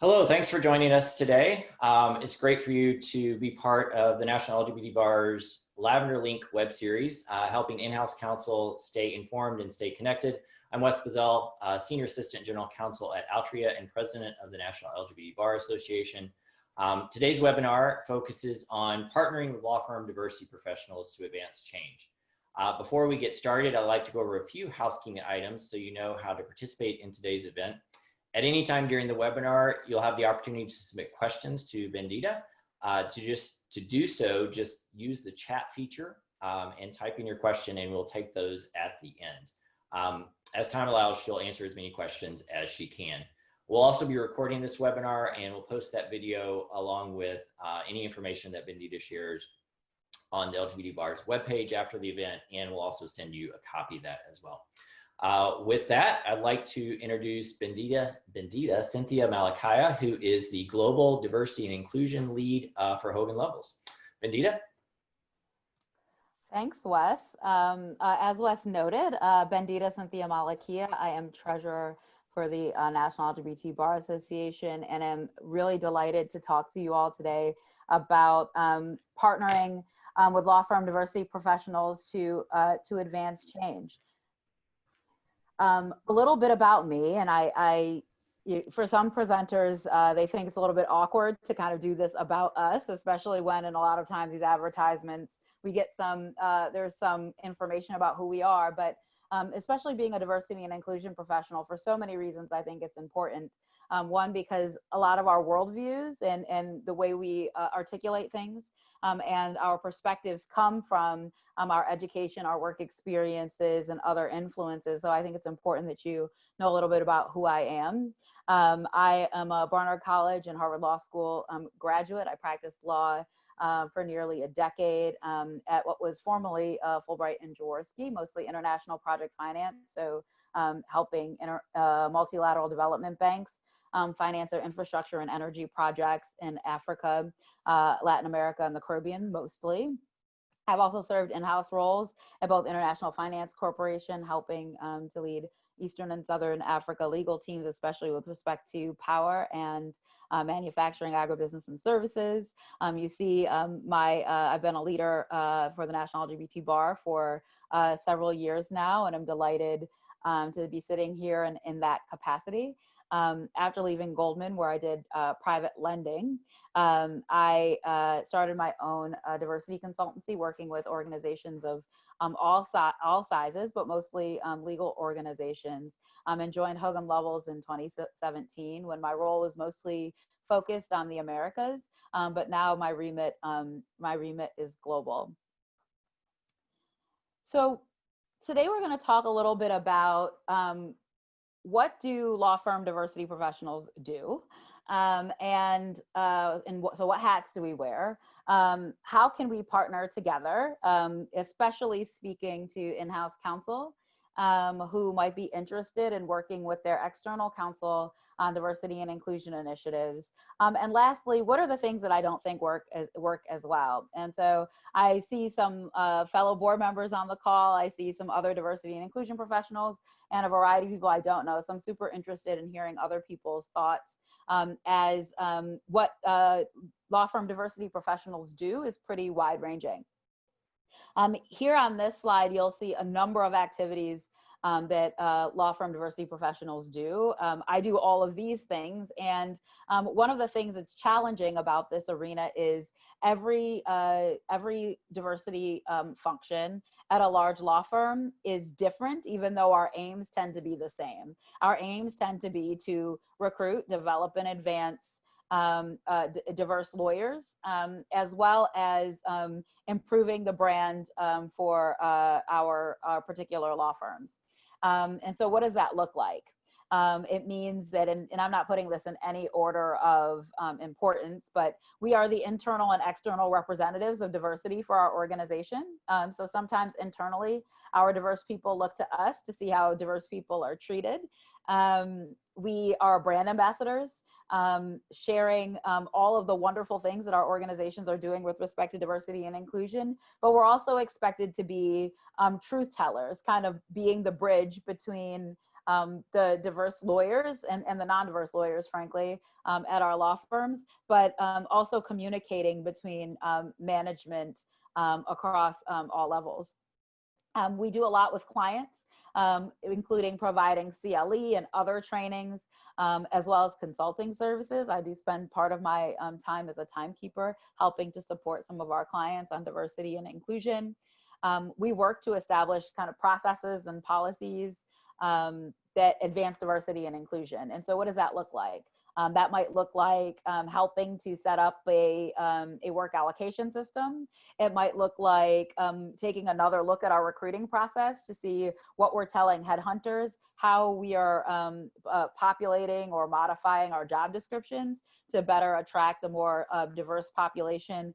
Hello, thanks for joining us today. It's great for you to be part of the National LGBT Bar's Lavender Link web series, helping in-house counsel stay informed and stay connected. I'm Wes Bazell, Senior Assistant General Counsel at Altria and President of the National LGBT Bar Association. Today's webinar focuses on partnering with law firm diversity professionals to advance change. Before we get started, I'd like to go over a few housekeeping items so you know how to participate in today's event. At any time during the webinar, you'll have the opportunity to submit questions to Bendita. To do so, just use the chat feature and type in your question, and we'll take those at the end. As time allows, she'll answer as many questions as she can. We'll also be recording this webinar, and we'll post that video along with any information that Bendita shares on the LGBT Bar's webpage after the event, and we'll also send you a copy of that as well. With that, I'd like to introduce Bendita Cynthia Malakaya, who is the Global Diversity and Inclusion Lead for Hogan Lovells. Bendita? Thanks, Wes. As Wes noted, Bendita Cynthia Malakaya, I am Treasurer for the National LGBT Bar Association, and I'm really delighted to talk to you all today about partnering with law firm diversity professionals to advance change. A little bit about me, and for some presenters, they think it's a little bit awkward to kind of do this about us, especially when in a lot of times these advertisements, we get there's some information about who we are, but especially being a diversity and inclusion professional, for so many reasons, I think it's important. One, because a lot of our worldviews and the way we articulate things and our perspectives come from our education, our work experiences, and other influences. So I think it's important that you know a little bit about who I am. I am a Barnard College and Harvard Law School graduate. I practiced law for nearly a decade at what was formerly Fulbright and Jaworski, mostly international project finance. So helping multilateral development banks finance their infrastructure and energy projects in Africa, Latin America, and the Caribbean mostly. I've also served in-house roles at both International Finance Corporation, helping to lead Eastern and Southern Africa legal teams, especially with respect to power and manufacturing, agribusiness, and services. You see, I've been a leader for the National LGBT Bar for several years now, and I'm delighted to be sitting here in that capacity. After leaving Goldman, where I did private lending, I started my own diversity consultancy, working with organizations of all sizes, but mostly legal organizations, and joined Hogan Lovells in 2017 when my role was mostly focused on the Americas, but now my remit is global. So today we're going to talk a little bit about what do law firm diversity professionals do? So what hats do we wear? How can we partner together, especially speaking to in-house counsel who might be interested in working with their external counsel on diversity and inclusion initiatives? And lastly, what are the things that I don't think work as well? And so I see some fellow board members on the call. I see some other diversity and inclusion professionals and a variety of people I don't know. So I'm super interested in hearing other people's thoughts as what law firm diversity professionals do is pretty wide ranging. Here on this slide, you'll see a number of activities that law firm diversity professionals do. I do all of these things, and one of the things that's challenging about this arena is every diversity function at a large law firm is different, even though our aims tend to be the same. Our aims tend to be to recruit, develop, and advance diverse lawyers, as well as improving the brand for our particular law firms. And so what does that look like? It means that, and I'm not putting this in any order of importance, but we are the internal and external representatives of diversity for our organization. So sometimes internally, our diverse people look to us to see how diverse people are treated. We are brand ambassadors, sharing all of the wonderful things that our organizations are doing with respect to diversity and inclusion, but we're also expected to be truth tellers, kind of being the bridge between the diverse lawyers and the non-diverse lawyers, frankly, at our law firms, but also communicating between management across all levels. We do a lot with clients, including providing CLE and other trainings, as well as consulting services. I do spend part of my time as a timekeeper helping to support some of our clients on diversity and inclusion. We work to establish kind of processes and policies that advance diversity and inclusion. And so what does that look like? That might look like helping to set up a work allocation system. It might look like taking another look at our recruiting process to see what we're telling headhunters, how we are populating or modifying our job descriptions to better attract a more diverse population.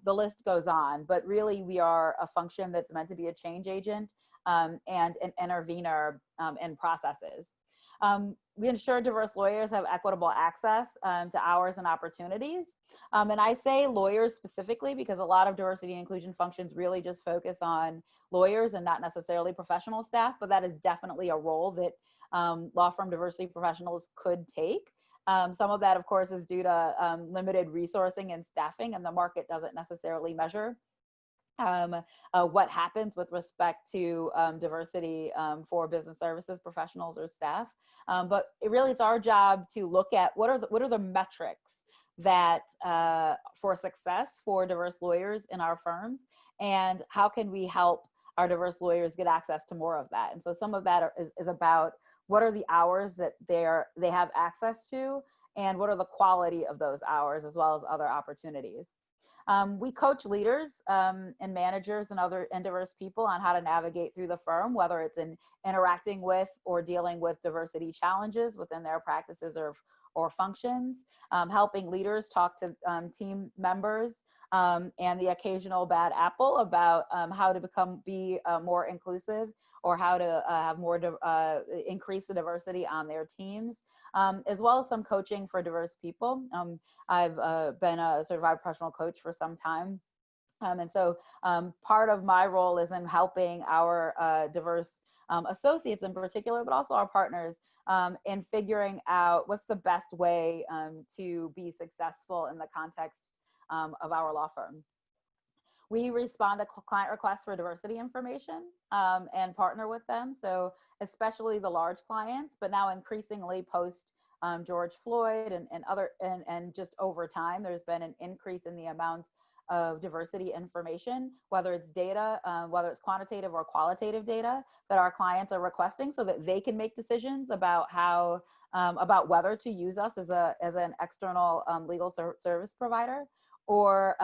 The list goes on, but really we are a function that's meant to be a change agent and an intervener in processes. We ensure diverse lawyers have equitable access to hours and opportunities. And I say lawyers specifically because a lot of diversity and inclusion functions really just focus on lawyers and not necessarily professional staff, but that is definitely a role that law firm diversity professionals could take. Some of that, of course, is due to limited resourcing and staffing, and the market doesn't necessarily measure what happens with respect to diversity for business services professionals or staff. But it's our job to look at what are the metrics that for success for diverse lawyers in our firms, and how can we help our diverse lawyers get access to more of that. And so some of that is about what are the hours that they have access to, and what are the quality of those hours, as well as other opportunities. We coach leaders and managers and other diverse people on how to navigate through the firm, whether it's in interacting with or dealing with diversity challenges within their practices or functions, helping leaders talk to team members and the occasional bad apple about how to be more inclusive, or how to have more increase the diversity on their teams. As well as some coaching for diverse people. I've been a certified professional coach for some time. And so part of my role is in helping our diverse associates in particular, but also our partners in figuring out what's the best way to be successful in the context of our law firm. We respond to client requests for diversity information and partner with them. So especially the large clients, but now increasingly post George Floyd and just over time, there's been an increase in the amount of diversity information, whether it's data, whether it's quantitative or qualitative data that our clients are requesting, so that they can make decisions about how, about whether to use us as an external legal service provider, or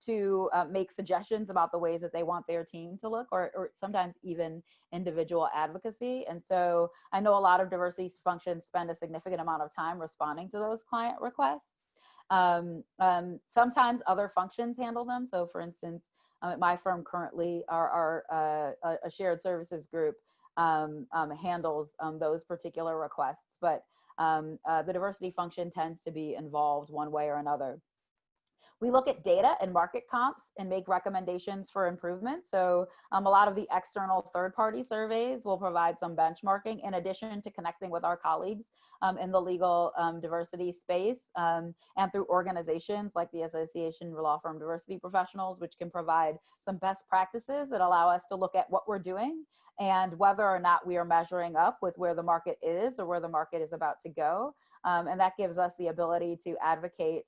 to make suggestions about the ways that they want their team to look, or sometimes even individual advocacy. And so I know a lot of diversity functions spend a significant amount of time responding to those client requests. Sometimes other functions handle them. So for instance, at my firm currently, a shared services group handles those particular requests, but the diversity function tends to be involved one way or another. We look at data and market comps and make recommendations for improvement. So a lot of the external third-party surveys will provide some benchmarking, in addition to connecting with our colleagues in the legal diversity space, and through organizations like the Association for Law Firm Diversity Professionals, which can provide some best practices that allow us to look at what we're doing and whether or not we are measuring up with where the market is or where the market is about to go. And that gives us the ability to advocate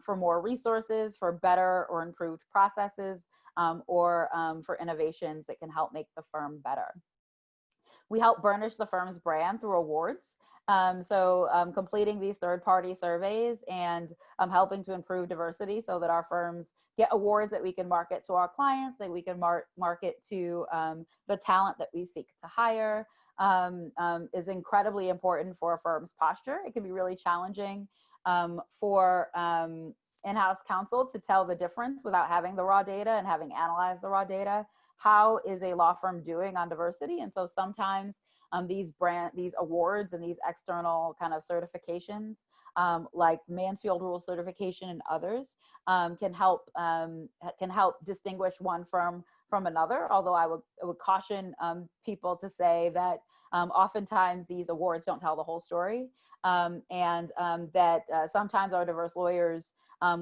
for more resources, for better or improved processes, or for innovations that can help make the firm better. We help burnish the firm's brand through awards. Completing these third-party surveys and helping to improve diversity so that our firms get awards that we can market to our clients, that we can market to the talent that we seek to hire, is incredibly important for a firm's posture. It can be really challenging for in-house counsel to tell the difference without having the raw data and having analyzed the raw data. How is a law firm doing on diversity? And so sometimes these awards and these external kind of certifications, like Mansfield rule certification and others, can help distinguish one firm from another. Although I would caution people to say that Oftentimes these awards don't tell the whole story, that sometimes our diverse lawyers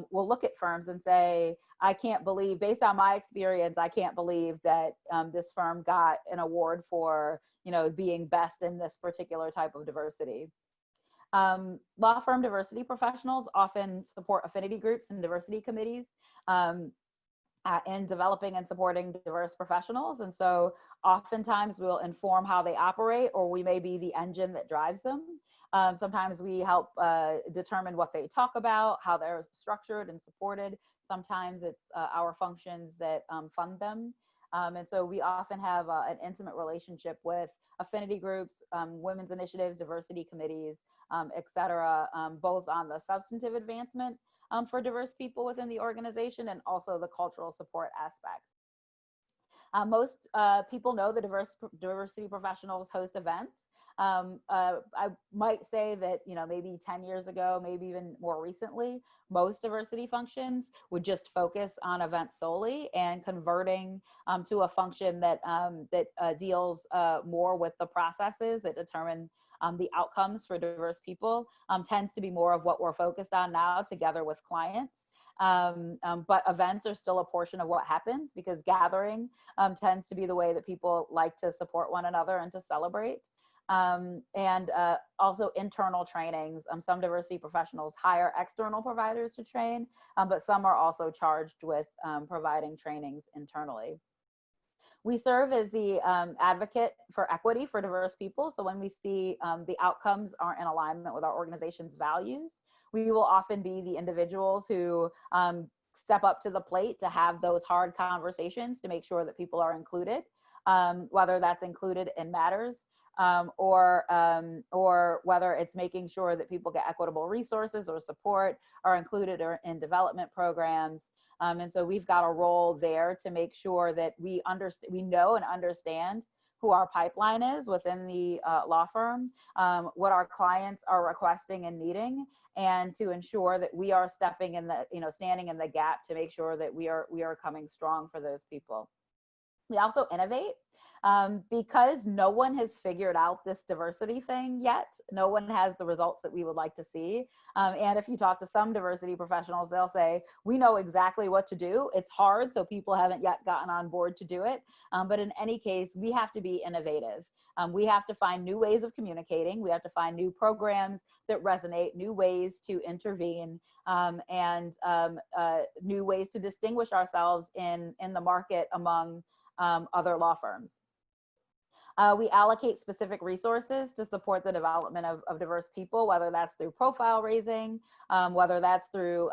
will look at firms and say, I can't believe, based on my experience, I can't believe that this firm got an award for, being best in this particular type of diversity. Law firm diversity professionals often support affinity groups and diversity committees in developing and supporting diverse professionals. And so oftentimes we'll inform how they operate, or we may be the engine that drives them. Sometimes we help determine what they talk about, how they're structured and supported. Sometimes it's our functions that fund them. And so we often have an intimate relationship with affinity groups, women's initiatives, diversity committees, et cetera, both on the substantive advancement for diverse people within the organization and also the cultural support aspects. Most people know the diversity professionals host events. I might say that, maybe 10 years ago, maybe even more recently, most diversity functions would just focus on events solely, and converting to a function that deals more with the processes that determine the outcomes for diverse people tends to be more of what we're focused on now, together with clients. But events are still a portion of what happens, because gathering tends to be the way that people like to support one another and to celebrate. And also internal trainings. Some diversity professionals hire external providers to train, but some are also charged with providing trainings internally. We serve as the advocate for equity for diverse people. So when we see the outcomes aren't in alignment with our organization's values, we will often be the individuals who step up to the plate to have those hard conversations to make sure that people are included, whether that's included in matters, or whether it's making sure that people get equitable resources or support, are included or in development programs. And so we've got a role there to make sure that we know and understand who our pipeline is within the law firm, what our clients are requesting and needing, and to ensure that we are stepping in the, standing in the gap to make sure that we are coming strong for those people. We also innovate. Because no one has figured out this diversity thing yet. No one has the results that we would like to see. And if you talk to some diversity professionals, they'll say, we know exactly what to do. It's hard, so people haven't yet gotten on board to do it. But in any case, we have to be innovative. We have to find new ways of communicating. We have to find new programs that resonate, new ways to intervene, and new ways to distinguish ourselves in the market among other law firms. We allocate specific resources to support the development of diverse people, whether that's through profile raising, whether that's through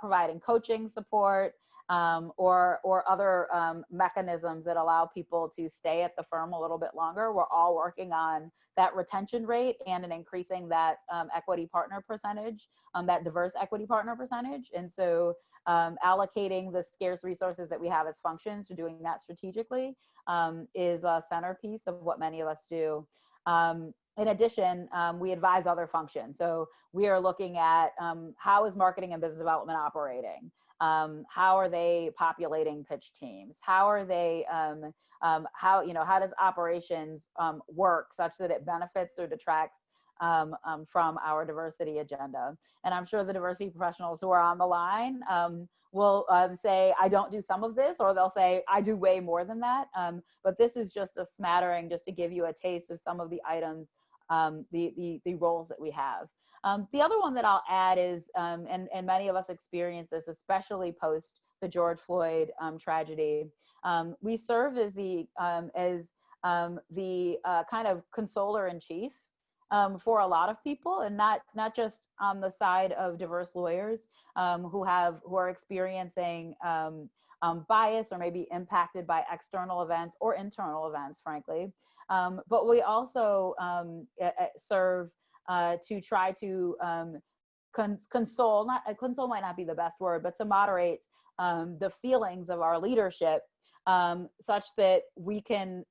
providing coaching support, or other mechanisms that allow people to stay at the firm a little bit longer. We're all working on that retention rate and in increasing that equity partner percentage, that diverse equity partner percentage. And so allocating the scarce resources that we have as functions to doing that strategically is a centerpiece of what many of us do. In addition, we advise other functions. So we are looking at how is marketing and business development operating? How are they populating pitch teams? How are they, how does operations work such that it benefits or detracts from our diversity agenda? And I'm sure the diversity professionals who are on the line will say, I don't do some of this, or they'll say, I do way more than that. But this is just a smattering, just to give you a taste of some of the items, the roles that we have. The other one that I'll add is, and many of us experience this, especially post the George Floyd tragedy, we serve as the kind of consoler in chief for a lot of people, and not just on the side of diverse lawyers who are experiencing bias or maybe impacted by external events or internal events, frankly. But we also serve to try to console might not be the best word, but to moderate the feelings of our leadership such that we can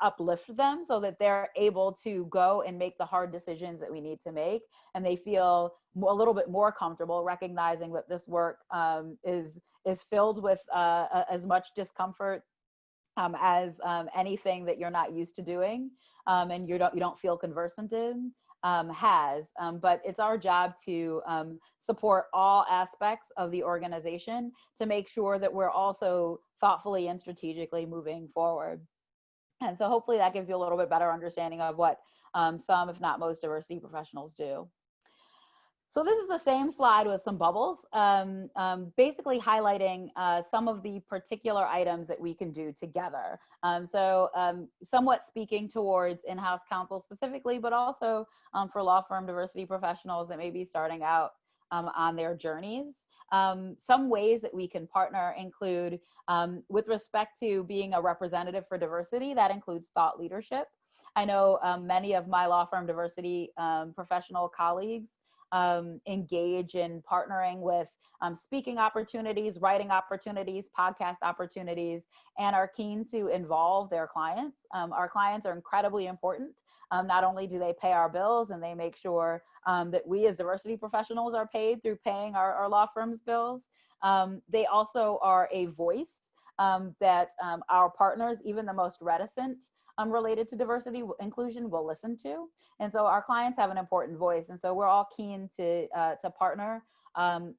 uplift them so that they're able to go and make the hard decisions that we need to make, and they feel a little bit more comfortable recognizing that this work is filled with as much discomfort as anything that you're not used to doing, and you don't feel conversant in, has. But it's our job to support all aspects of the organization to make sure that we're also thoughtfully and strategically moving forward. And so hopefully that gives you a little bit better understanding of what some, if not most, diversity professionals do. So this is the same slide with some bubbles, basically highlighting some of the particular items that we can do together. Somewhat speaking towards in-house counsel specifically, but also for law firm diversity professionals that may be starting out on their journeys. Some ways that we can partner include, with respect to being a representative for diversity, that includes thought leadership. I know many of my law firm diversity professional colleagues engage in partnering with speaking opportunities, writing opportunities, podcast opportunities, and are keen to involve their clients. Our clients are incredibly important. Not only do they pay our bills and they make sure that we as diversity professionals are paid through paying our law firm's bills, they also are a voice that our partners, even the most reticent related to diversity inclusion, will listen to. And so our clients have an important voice. And so we're all keen to partner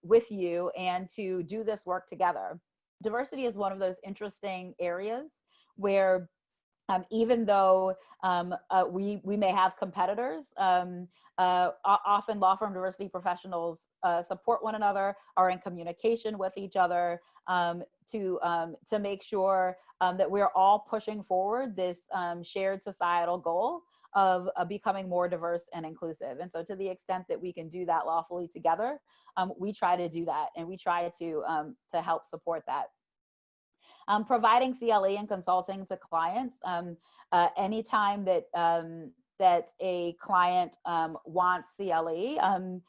with you and to do this work together. Diversity is one of those interesting areas where even though we may have competitors, often law firm diversity professionals support one another, are in communication with each other to make sure that we're all pushing forward this shared societal goal of becoming more diverse and inclusive. And so to the extent that we can do that lawfully together, we try to do that, and we try to help support that. Providing CLE and consulting to clients. Anytime that a client wants CLE,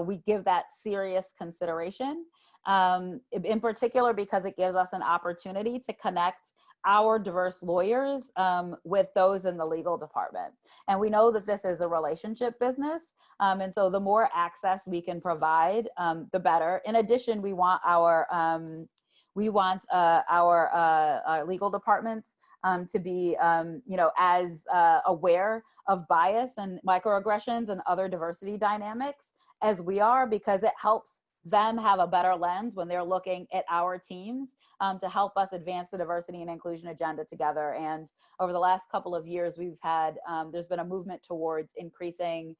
we give that serious consideration. In particular, because it gives us an opportunity to connect our diverse lawyers with those in the legal department. And we know that this is a relationship business. And so the more access we can provide, the better. In addition, we want our legal departments to be, as aware of bias and microaggressions and other diversity dynamics as we are, because it helps them have a better lens when they're looking at our teams to help us advance the diversity and inclusion agenda together. And over the last couple of years, we've had, there's been a movement towards increasing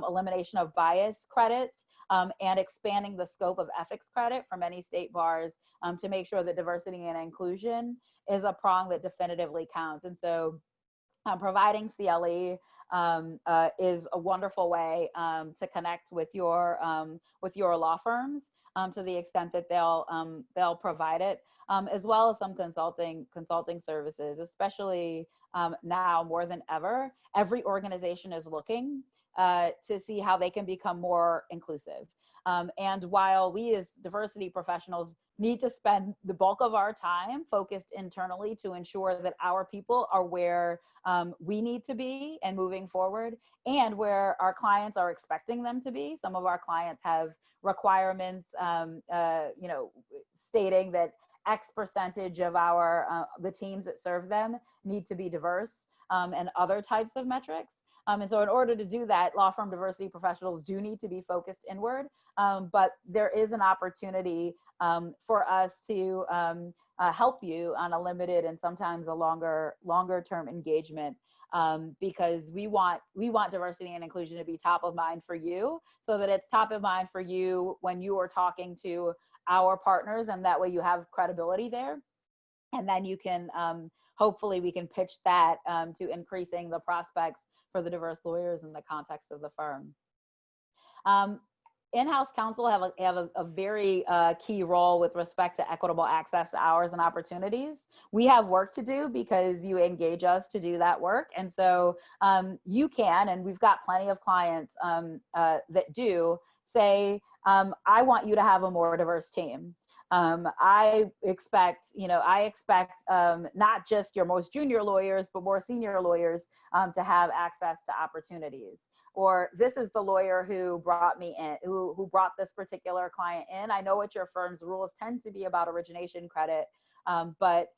elimination of bias credit and expanding the scope of ethics credit for many state bars to make sure that diversity and inclusion is a prong that definitively counts. And so providing CLE is a wonderful way to connect with your law firms to the extent that they'll provide it, as well as some consulting services, especially now more than ever. Every organization is looking to see how they can become more inclusive. And while we as diversity professionals need to spend the bulk of our time focused internally to ensure that our people are where we need to be and moving forward, and where our clients are expecting them to be. Some of our clients have requirements, stating that X percentage of the teams that serve them need to be diverse, and other types of metrics. And so in order to do that, law firm diversity professionals do need to be focused inward, but there is an opportunity for us to help you on a limited and sometimes a longer term engagement, because we want diversity and inclusion to be top of mind for you, so that it's top of mind for you when you are talking to our partners, and that way you have credibility there. And then you can, hopefully we can pitch that to increasing the prospects for the diverse lawyers in the context of the firm. In-house counsel have a very key role with respect to equitable access to hours and opportunities. We have work to do because you engage us to do that work. And so you can, and we've got plenty of clients that do say, I want you to have a more diverse team. I expect not just your most junior lawyers, but more senior lawyers to have access to opportunities. Or this is the lawyer who brought me in, who brought this particular client in. I know what your firm's rules tend to be about origination credit, but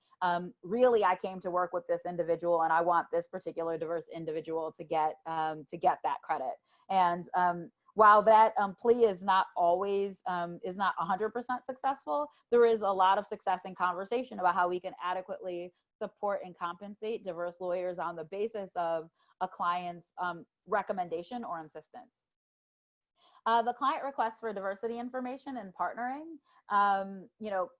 really, I came to work with this individual and I want this particular diverse individual to get that credit. And while that plea is not always, is not 100% successful, there is a lot of success in conversation about how we can adequately support and compensate diverse lawyers on the basis of a client's recommendation or insistence. The client requests for diversity information and partnering.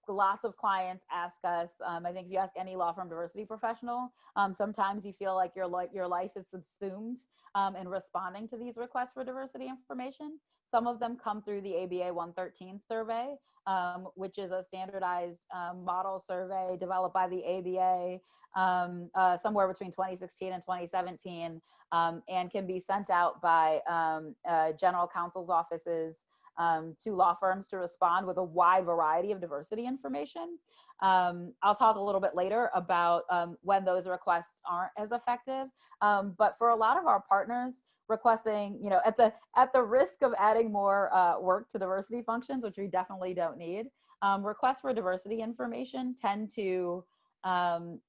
Lots of clients ask us, I think if you ask any law firm diversity professional, sometimes you feel like your life is subsumed in responding to these requests for diversity information. Some of them come through the ABA 113 survey, which is a standardized model survey developed by the ABA somewhere between 2016 and 2017, and can be sent out by general counsel's offices to law firms to respond with a wide variety of diversity information. I'll talk a little bit later about when those requests aren't as effective, but for a lot of our partners, requesting, at the risk of adding more work to diversity functions, which we definitely don't need, requests for diversity information tend to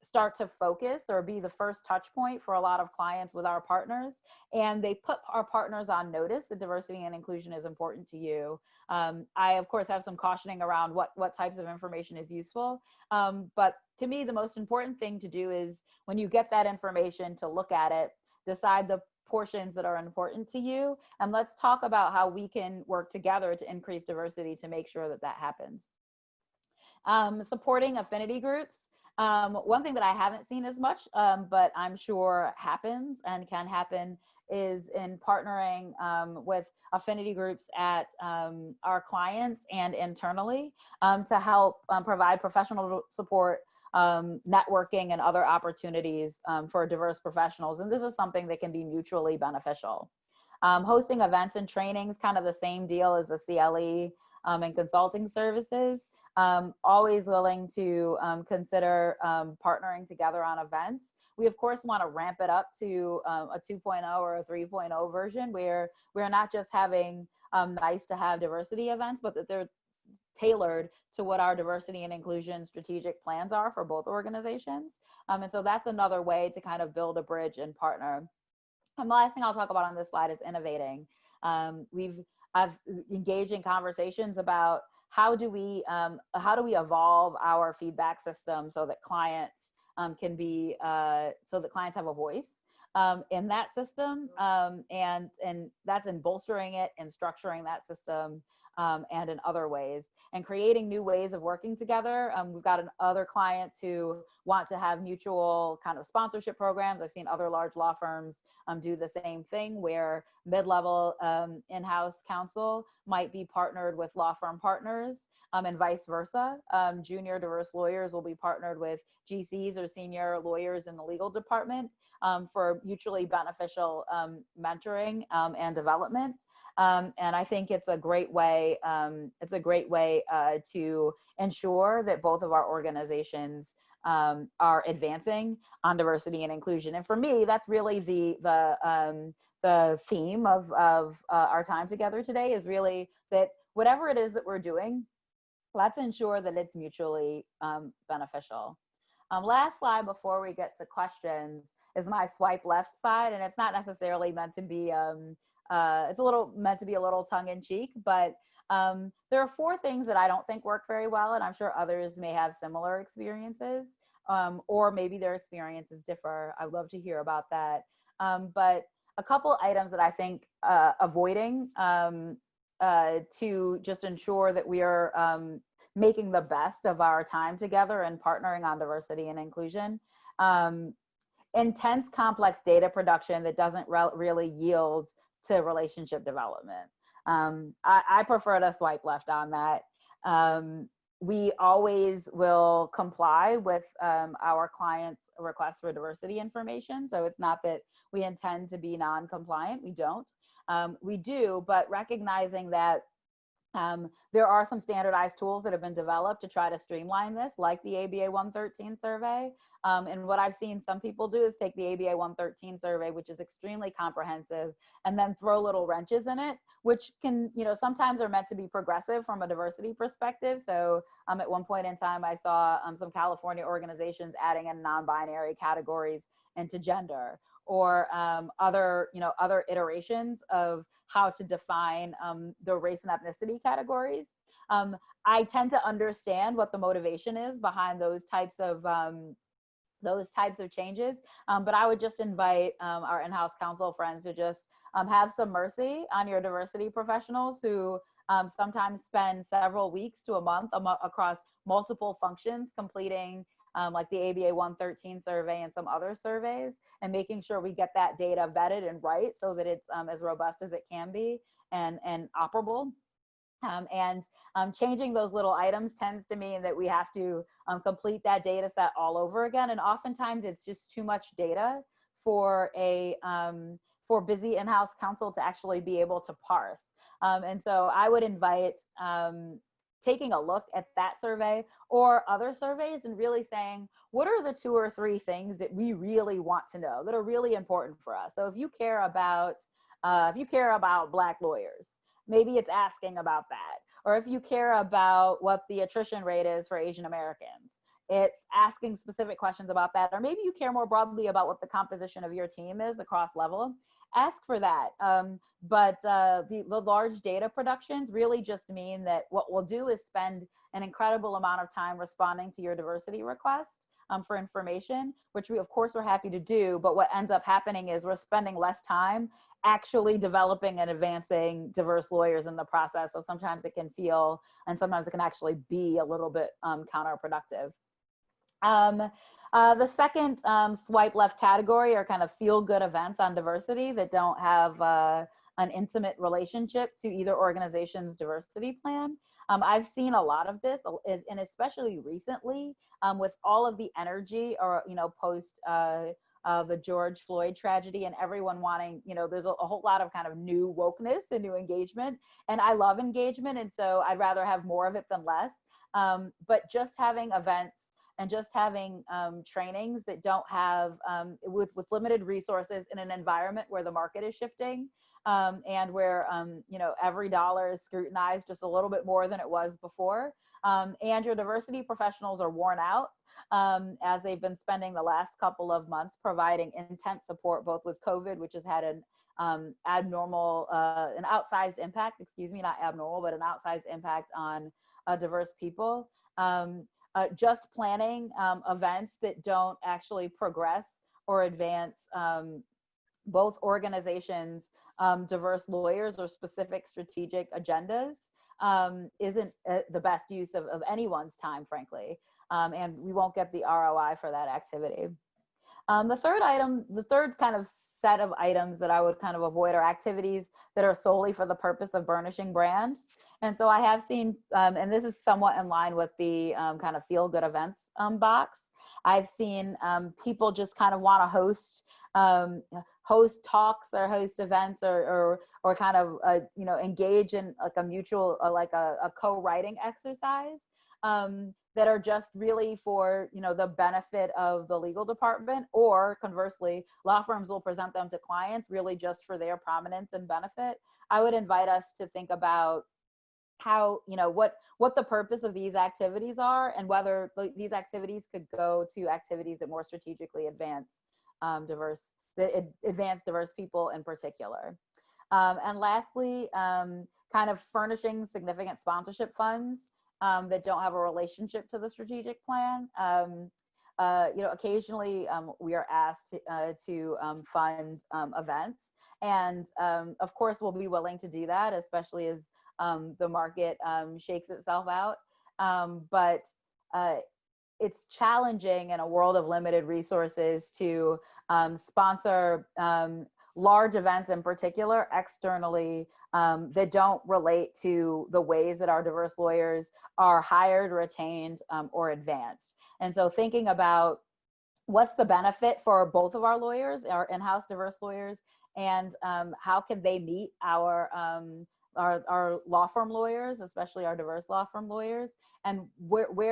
start to focus or be the first touch point for a lot of clients with our partners. And they put our partners on notice that diversity and inclusion is important to you. I, of course, have some cautioning around what types of information is useful. But to me, the most important thing to do is when you get that information to look at it, decide the portions that are important to you, and let's talk about how we can work together to increase diversity to make sure that that happens. Supporting affinity groups. One thing that I haven't seen as much, but I'm sure happens and can happen, is in partnering with affinity groups at our clients and internally to help provide professional support, networking, and other opportunities for diverse professionals. And this is something that can be mutually beneficial. Hosting events and trainings, kind of the same deal as the CLE and consulting services. Always willing to consider partnering together on events. We, of course, want to ramp it up to a 2.0 or a 3.0 version where we're not just having nice to have diversity events, but that they're tailored to what our diversity and inclusion strategic plans are for both organizations. And so that's another way to kind of build a bridge and partner. And the last thing I'll talk about on this slide is innovating. I've engaged in conversations about how do we evolve our feedback system so that clients can be, so that clients have a voice in that system, and that's in bolstering it and structuring that system, and in other ways, and creating new ways of working together. We've got other clients who want to have mutual kind of sponsorship programs. I've seen other large law firms do the same thing, where mid-level in-house counsel might be partnered with law firm partners, and vice versa. Junior diverse lawyers will be partnered with GCs or senior lawyers in the legal department for mutually beneficial mentoring and development. And I think it's a great way. To ensure that both of our organizations are advancing on diversity and inclusion. And for me, that's really the theme of our time together today, is really that whatever it is that we're doing, let's ensure that it's mutually beneficial. Last slide before we get to questions is my swipe left side, and it's not necessarily meant to be it's meant to be a little tongue-in-cheek, but there are 4 things that I don't think work very well, and I'm sure others may have similar experiences, or maybe their experiences differ. I'd love to hear about that. But a couple items that I think avoiding to just ensure that we are making the best of our time together and partnering on diversity and inclusion. Intense, complex data production that doesn't really yield to relationship development. I prefer to swipe left on that. We always will comply with our clients' requests for diversity information. So it's not that we intend to be non-compliant, we don't. We do, but recognizing that There are some standardized tools that have been developed to try to streamline this, like the ABA 113 survey. And what I've seen some people do is take the ABA 113 survey, which is extremely comprehensive, and then throw little wrenches in it, which can, sometimes are meant to be progressive from a diversity perspective. So at one point in time, I saw some California organizations adding in non-binary categories into gender, or other iterations of how to define the race and ethnicity categories. I tend to understand what the motivation is behind those types of changes, but I would just invite our in-house counsel friends to just have some mercy on your diversity professionals who sometimes spend several weeks to a month across multiple functions completing like the ABA 113 survey and some other surveys, and making sure we get that data vetted and right so that it's as robust as it can be and operable. Changing those little items tends to mean that we have to complete that data set all over again. And oftentimes it's just too much data for for busy in-house counsel to actually be able to parse. And so I would invite taking a look at that survey or other surveys and really saying, what are the 2 or 3 things that we really want to know that are really important for us? So if you care about Black lawyers, maybe it's asking about that. Or if you care about what the attrition rate is for Asian Americans, it's asking specific questions about that. Or maybe you care more broadly about what the composition of your team is across level. Ask for that. But the large data productions really just mean that what we'll do is spend an incredible amount of time responding to your diversity request for information, which we of course we're happy to do, but what ends up happening is we're spending less time actually developing and advancing diverse lawyers in the process. So sometimes it can feel, and sometimes it can actually be a little bit counterproductive. The second swipe left category are kind of feel good events on diversity that don't have an intimate relationship to either organization's diversity plan. I've seen a lot of this, and especially recently with all of the energy or, post the George Floyd tragedy and everyone wanting, there's a whole lot of kind of new wokeness and new engagement, and I love engagement. And so I'd rather have more of it than less. But just having events and just having trainings that don't have, with limited resources in an environment where the market is shifting and where, every dollar is scrutinized just a little bit more than it was before. And your diversity professionals are worn out as they've been spending the last couple of months providing intense support, both with COVID, which has had an outsized impact, not abnormal, but an outsized impact on diverse people. Just planning events that don't actually progress or advance both organizations, diverse lawyers, or specific strategic agendas isn't the best use of anyone's time, frankly. And we won't get the ROI for that activity. The third kind of set of items that I would kind of avoid are activities that are solely for the purpose of burnishing brand. And so I have seen, and this is somewhat in line with the kind of feel good events box. I've seen people just kind of want to host talks or host events or kind of engage in like a mutual a co-writing exercise that are just really for the benefit of the legal department, or conversely, law firms will present them to clients really just for their prominence and benefit. I would invite us to think about how what the purpose of these activities are, and whether these activities could go to activities that more strategically advance diverse people in particular. And lastly, kind of furnishing significant sponsorship funds that don't have a relationship to the strategic plan. Occasionally we are asked to fund events, and of course we'll be willing to do that, especially as the market shakes itself out. But it's challenging in a world of limited resources to sponsor large events in particular externally that don't relate to the ways that our diverse lawyers are hired, retained, or advanced. And so thinking about what's the benefit for both of our lawyers, our in-house diverse lawyers, and how can they meet our our law firm lawyers, especially our diverse law firm lawyers, and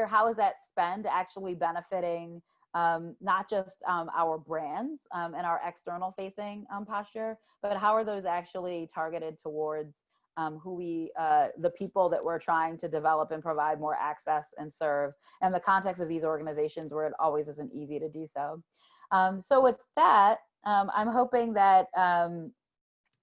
how is that spend actually benefiting not just our brands and our external facing posture, but how are those actually targeted towards the people that we're trying to develop and provide more access and serve, and the context of these organizations where it always isn't easy to do so. So with that, I'm hoping that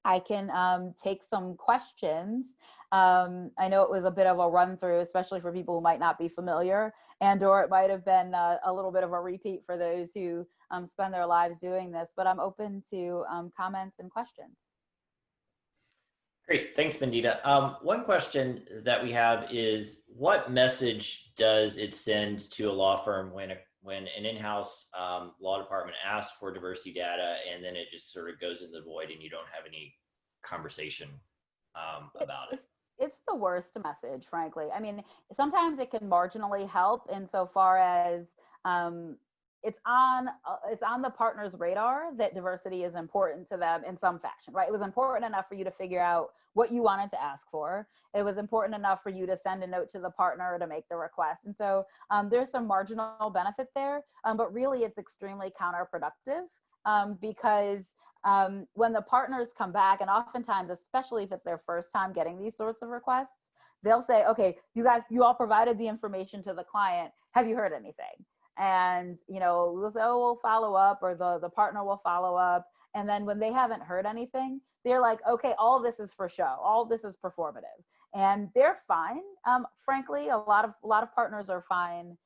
I can take some questions. I know it was a bit of a run through, especially for people who might not be familiar, or it might have been a little bit of a repeat for those who spend their lives doing this, but I'm open to comments and questions. Great, thanks, Bendita. One question that we have is, what message does it send to a law firm when an in-house law department asks for diversity data and then it just sort of goes into the void and you don't have any conversation about it? It's the worst message, frankly. I mean, sometimes it can marginally help insofar as it's on the partner's radar that diversity is important to them in some fashion, right? It was important enough for you to figure out what you wanted to ask for. It was important enough for you to send a note to the partner to make the request. And so there's some marginal benefit there, but really it's extremely counterproductive because when the partners come back, and oftentimes, especially if it's their first time getting these sorts of requests, they'll say, okay, you all provided the information to the client. Have you heard anything? And, we'll say, oh, we'll follow up, or the partner will follow up. And then when they haven't heard anything, they're like, okay, all this is for show. All this is performative. And they're fine. Frankly, a lot of partners are fine,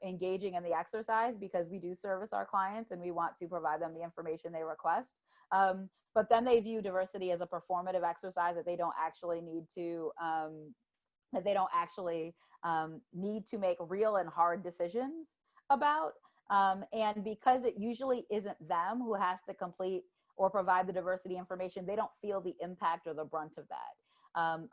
engaging in the exercise, because we do service our clients and we want to provide them the information they request. But then they view diversity as a performative exercise that they don't actually need to make real and hard decisions about. And because it usually isn't them who has to complete or provide the diversity information, they don't feel the impact or the brunt of that,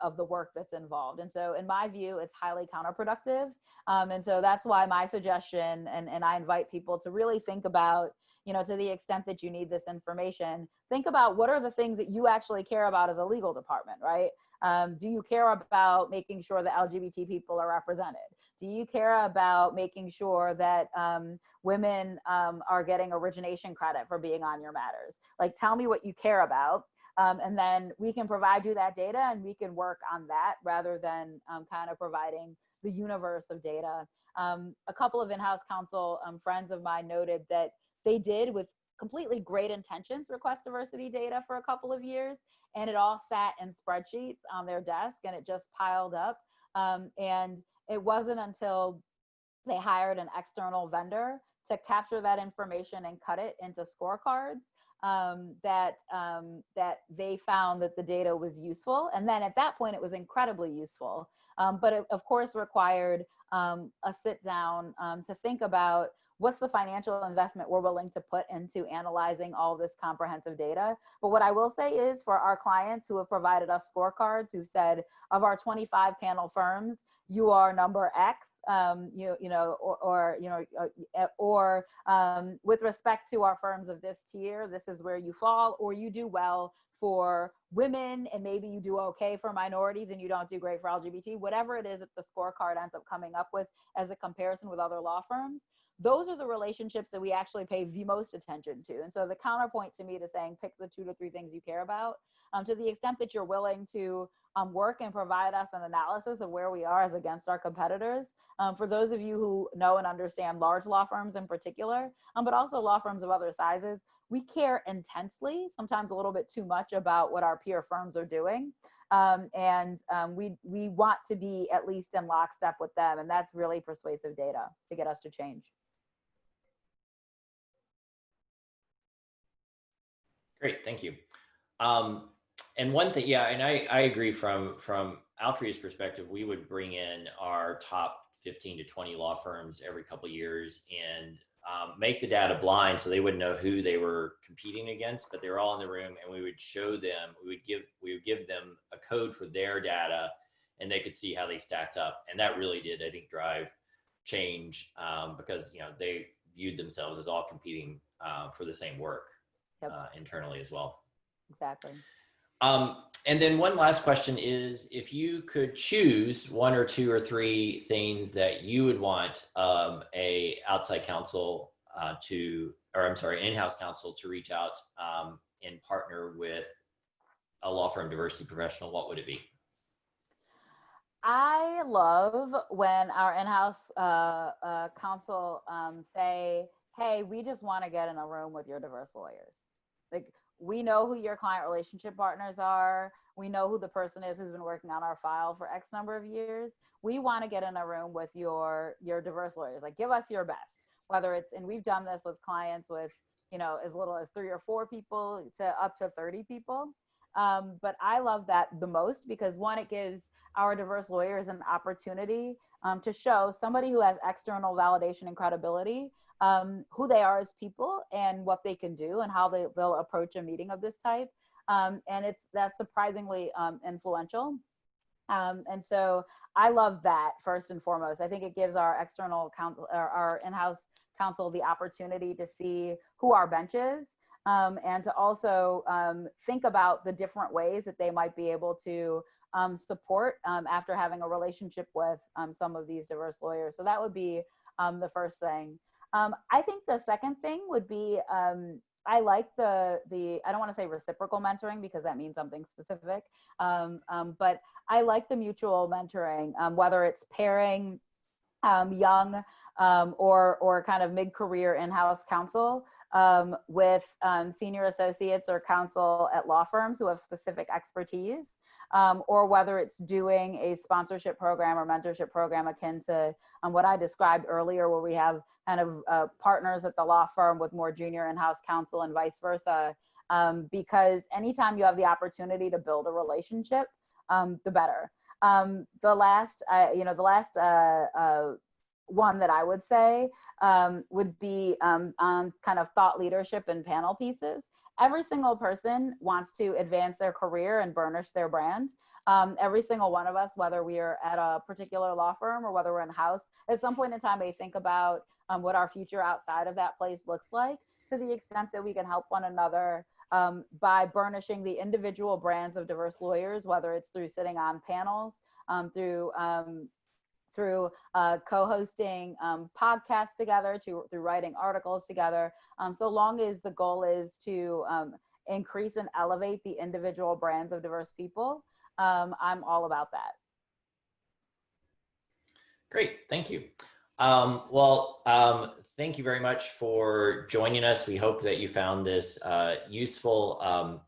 of the work that's involved. And so in my view, it's highly counterproductive. And so that's why my suggestion, and I invite people to really think about, to the extent that you need this information, think about what are the things that you actually care about as a legal department, right? Do you care about making sure that LGBT people are represented? Do you care about making sure that women are getting origination credit for being on your matters? Like, tell me what you care about. And then we can provide you that data and we can work on that rather than kind of providing the universe of data. A couple of in-house counsel friends of mine noted that they did, with completely great intentions, request diversity data for a couple of years, and it all sat in spreadsheets on their desk and it just piled up. And it wasn't until they hired an external vendor to capture that information and cut it into scorecards that they found that the data was useful. And then at that point, it was incredibly useful. But it, of course, required a sit down to think about what's the financial investment we're willing to put into analyzing all this comprehensive data. But what I will say is, for our clients who have provided us scorecards, who said, of our 25 panel firms, you are number X, with respect to our firms of this tier, this is where you fall, or you do well for women and maybe you do okay for minorities and you don't do great for LGBT, whatever it is that the scorecard ends up coming up with as a comparison with other law firms. Those are the relationships that we actually pay the most attention to. And so the counterpoint to me to saying pick the 2 to 3 things you care about, to the extent that you're willing to work and provide us an analysis of where we are as against our competitors. For those of you who know and understand large law firms in particular, but also law firms of other sizes, we care intensely, sometimes a little bit too much, about what our peer firms are doing. We want to be at least in lockstep with them. And that's really persuasive data to get us to change. Great, thank you. And one thing, yeah, and I agree from Altria's perspective, we would bring in our top 15 to 20 law firms every couple of years and make the data blind so they wouldn't know who they were competing against, but they were all in the room, and we would show them, we would give them a code for their data and they could see how they stacked up. And that really did, I think, drive change because, they viewed themselves as all competing for the same work. Yep. Internally as well. Exactly. And then one last question is, if you could choose one or two or three things that you would want a outside counsel in-house counsel to reach out and partner with a law firm diversity professional, what would it be? I love when our in-house counsel say, hey, we just want to get in a room with your diverse lawyers. Like, we know who your client relationship partners are. We know who the person is who's been working on our file for X number of years. We want to get in a room with your diverse lawyers. Like, give us your best, whether it's, and we've done this with clients with, you know, as little as 3 or 4 people to up to 30 people. But I love that the most because, one, it gives our diverse lawyers an opportunity to show somebody who has external validation and credibility, who they are as people and what they can do and how they'll approach a meeting of this type. And that's surprisingly influential. And so I love that first and foremost. I think it gives our external counsel, our in-house counsel, the opportunity to see who our bench is, and to also think about the different ways that they might be able to support after having a relationship with some of these diverse lawyers. So that would be the first thing. I think the second thing would be, I like the I don't want to say reciprocal mentoring because that means something specific, but I like the mutual mentoring, whether it's pairing young or kind of mid-career in-house counsel with senior associates or counsel at law firms who have specific expertise, or whether it's doing a sponsorship program or mentorship program akin to what I described earlier, where we have kind of partners at the law firm with more junior in-house counsel and vice versa. Because anytime you have the opportunity to build a relationship, the better. The last one that I would say would be on kind of thought leadership and panel pieces. Every single person wants to advance their career and burnish their brand. Every single one of us, whether we are at a particular law firm or whether we're in-house, at some point in time, may think about what our future outside of that place looks like, to the extent that we can help one another by burnishing the individual brands of diverse lawyers, whether it's through sitting on panels, through co-hosting podcasts together, through writing articles together, so long as the goal is to increase and elevate the individual brands of diverse people. I'm all about that. Great, thank you. Thank you very much for joining us. We hope that you found this useful.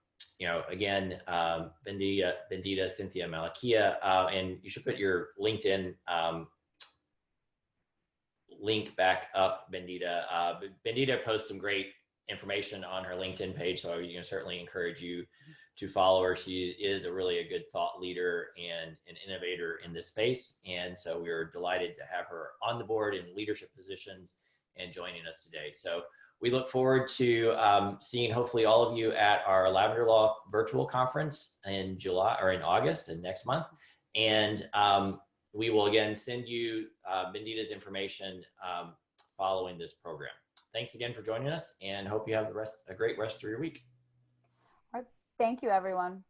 Again, Bendita Cynthia Malakia, and you should put your LinkedIn link back up, Bendita. Bendita posts some great information on her LinkedIn page, so I certainly encourage you to follow her. She is a good thought leader and an innovator in this space, and so we're delighted to have her on the board in leadership positions and joining us today. So we look forward to seeing hopefully all of you at our Lavender Law virtual conference in July or in August and next month. And we will again send you Bendita's information following this program. Thanks again for joining us, and hope you have a great rest of your week. All right. Thank you, everyone.